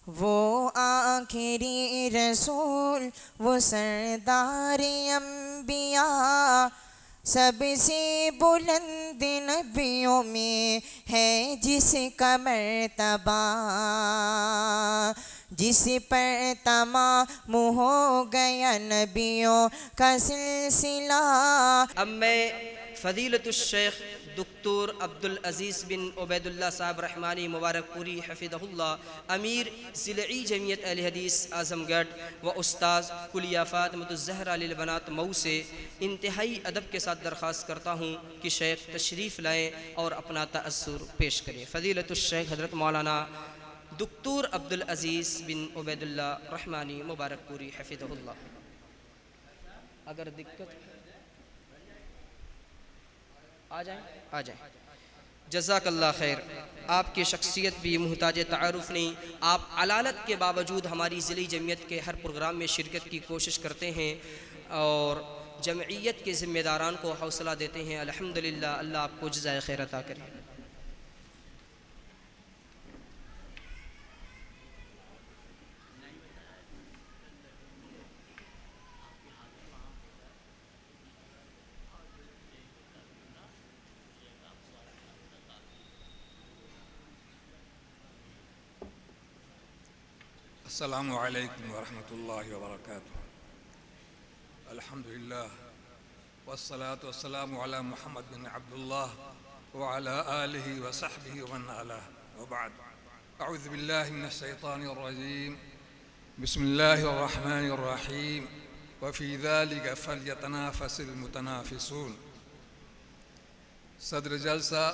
وہ آخری رسول، وہ سردار انبیاء، سب سے بلند نبیوں میں ہے جس کا مرتبہ، جس پر تمام ہو گیا نبیوں کا سلسلہ۔ اب میں فضیلت الشیخ دکتور عبدالعزیز بن عبید اللہ صاحب رحمانی مبارک پوری حفظہ اللہ، امیر ضلعی جمعیت اہل حدیث اعظم گڑھ و استاذ کلیہ فاطمۃ الزہرا للبنات مئو سے انتہائی ادب کے ساتھ درخواست کرتا ہوں کہ شیخ تشریف لائیں اور اپنا تأثر پیش کریں۔ فضیلت الشیخ حضرت مولانا دکتور عبدالعزیز بن عبید اللہ رحمانی مبارک پوری حفظہ اللہ۔ اگر دقت آ جائیں۔ جزاک اللہ خیر۔ آپ کی شخصیت بھی محتاج تعارف نہیں، آپ علالت کے باوجود ہماری ضلعی جمعیت کے ہر پروگرام میں شرکت کی کوشش کرتے ہیں اور جمعیت کے ذمہ داران کو حوصلہ دیتے ہیں۔ الحمدللہ، اللہ آپ کو جزائے خیر عطا کرے۔ السلام علیکم ورحمۃ اللہ وبرکاتہ۔ الحمدللہ والصلاة والسلام علی محمد بن عبداللہ وعلی آلہ وصحبہ ومن والاه وبعد۔ اعوذ باللہ من الشیطان الرجیم، بسم اللہ الرحمن الرحیم، وفی ذلک فلیتنافس المتنافسون۔ صدر جلسہ،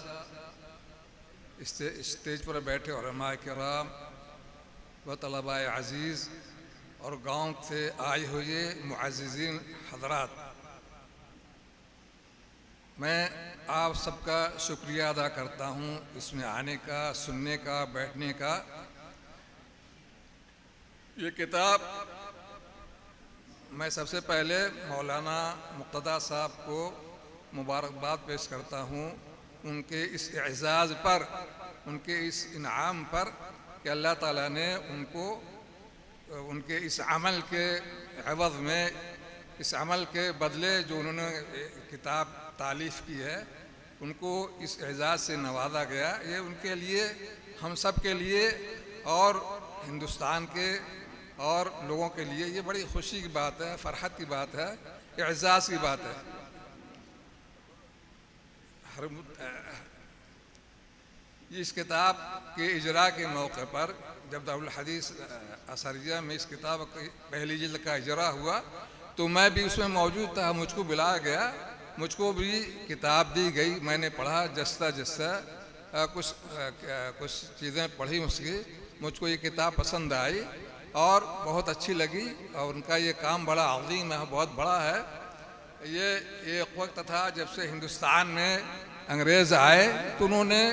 اسٹیج پر بیٹھے علماء کرام و طلباء عزیز اور گاؤں سے آئے ہوئے معززین حضرات، میں آپ سب کا شکریہ ادا کرتا ہوں اس میں آنے کا، سننے کا، بیٹھنے کا۔ یہ کتاب میں سب سے پہلے مولانا مقتدیٰ صاحب کو مبارکباد پیش کرتا ہوں ان کے اس اعزاز پر، ان کے اس انعام پر کہ اللہ تعالیٰ نے ان کو ان کے اس عمل کے عوض میں، اس عمل کے بدلے جو انہوں نے کتاب تالیف کی ہے، ان کو اس اعزاز سے نوازا گیا۔ یہ ان کے لیے، ہم سب کے لیے اور ہندوستان کے اور لوگوں کے لیے یہ بڑی خوشی کی بات ہے، فرحت کی بات ہے، اعزاز کی بات ہے۔ اس کتاب کے اجراء کے موقع پر جب دارالحدیث اثریہ میں اس کتاب کی پہلی جلد کا اجراء ہوا تو میں بھی اس میں موجود تھا، مجھ کو بلایا گیا، مجھ کو بھی کتاب دی گئی، میں نے پڑھا جسہ کچھ چیزیں پڑھی اس کی، مجھ کو یہ کتاب پسند آئی اور بہت اچھی لگی، اور ان کا یہ کام بڑا عظیم ہے، بہت بڑا ہے۔ یہ ایک وقت تھا جب سے ہندوستان میں انگریز آئے تو انہوں نے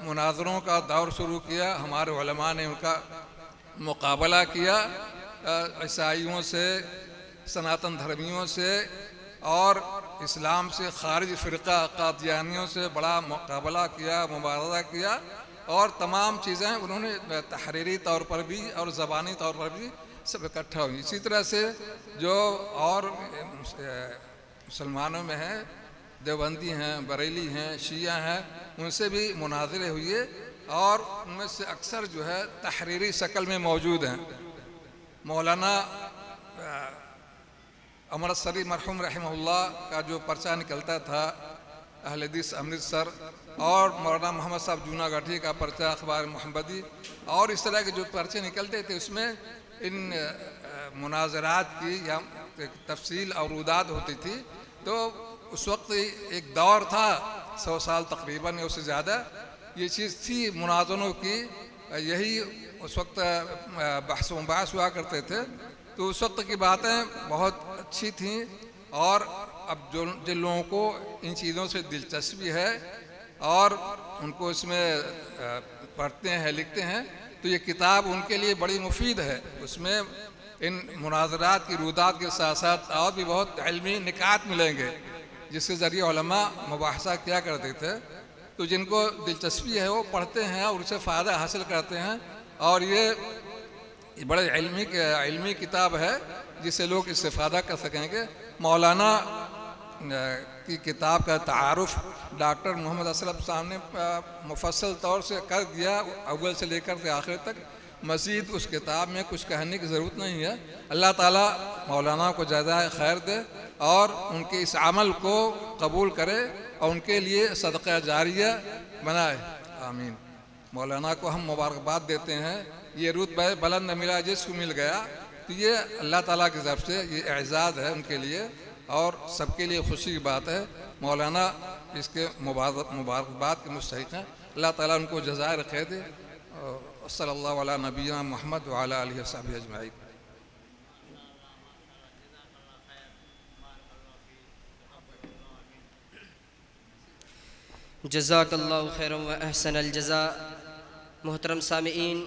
مناظروں کا دور شروع کیا، ہمارے علماء نے ان کا مقابلہ کیا، عیسائیوں سے، سناتن دھرمیوں سے اور اسلام سے خارج فرقہ قادیانیوں سے بڑا مقابلہ کیا، مبارزہ کیا، اور تمام چیزیں انہوں نے تحریری طور پر بھی اور زبانی طور پر بھی سب اکٹھا ہوئی۔ اسی طرح سے جو اور مسلمانوں میں ہیں، دیوبندی ہیں، بریلی ہیں، شیعہ ہیں، ان سے بھی مناظرے ہوئے اور ان میں سے اکثر جو ہے تحریری شکل میں موجود ہیں۔ مولانا امرتسری مرحوم رحمہ اللہ کا جو پرچہ نکلتا تھا اہل حدیث امرتسر، اور مولانا محمد صاحب جونا گٹھی کا پرچہ اخبار محمدی، اور اس طرح کے جو پرچے نکلتے تھے اس میں ان مناظرات کی یا تفصیل اور رودات ہوتی تھی۔ تو اس وقت ایک دور تھا 100 سال تقریباً یا اس سے زیادہ یہ چیز تھی مناظروں کی، یہی اس وقت بحث و مباحث ہوا کرتے تھے۔ تو اس وقت کی باتیں بہت اچھی تھیں، اور اب جن لوگوں کو ان چیزوں سے دلچسپی ہے اور ان کو اس میں پڑھتے ہیں، لکھتے ہیں، تو یہ کتاب ان کے لیے بڑی مفید ہے۔ اس میں ان مناظرات کی رودات کے ساتھ ساتھ اور بھی بہت علمی نکات ملیں گے جس کے ذریعے علماء مباحثہ کیا کرتے تھے۔ تو جن کو دلچسپی ہے وہ پڑھتے ہیں اور اس سے فائدہ حاصل کرتے ہیں، اور یہ بڑے علمی کتاب ہے جس سے لوگ استفادہ کر سکیں گے۔ مولانا کی کتاب کا تعارف ڈاکٹر محمد اشرف صاحب نے مفصل طور سے کر دیا، اول سے لے کر کے آخر تک۔ مزید اس کتاب میں کچھ کہنے کی ضرورت نہیں ہے۔ اللہ تعالیٰ مولانا کو جزائے خیر دے اور ان کے اس عمل کو قبول کرے اور ان کے لیے صدقہ جاریہ بنائے، آمین۔ مولانا کو ہم مبارکباد دیتے ہیں، یہ رتبہ بلند ملا جس کو مل گیا، تو یہ اللہ تعالیٰ کی طرف سے یہ اعزاز ہے ان کے لیے اور سب کے لیے خوشی کی بات ہے۔ مولانا اس کے مبارکباد کے مستحق ہیں، اللہ تعالیٰ ان کو جزائے خیر دے۔ صلی اللہ علیہ نبینا محمد وعلی آلہ وصحبہ اجمعین۔ جزاک اللہ خیرا و احسن الجزاء۔ محترم سامعین،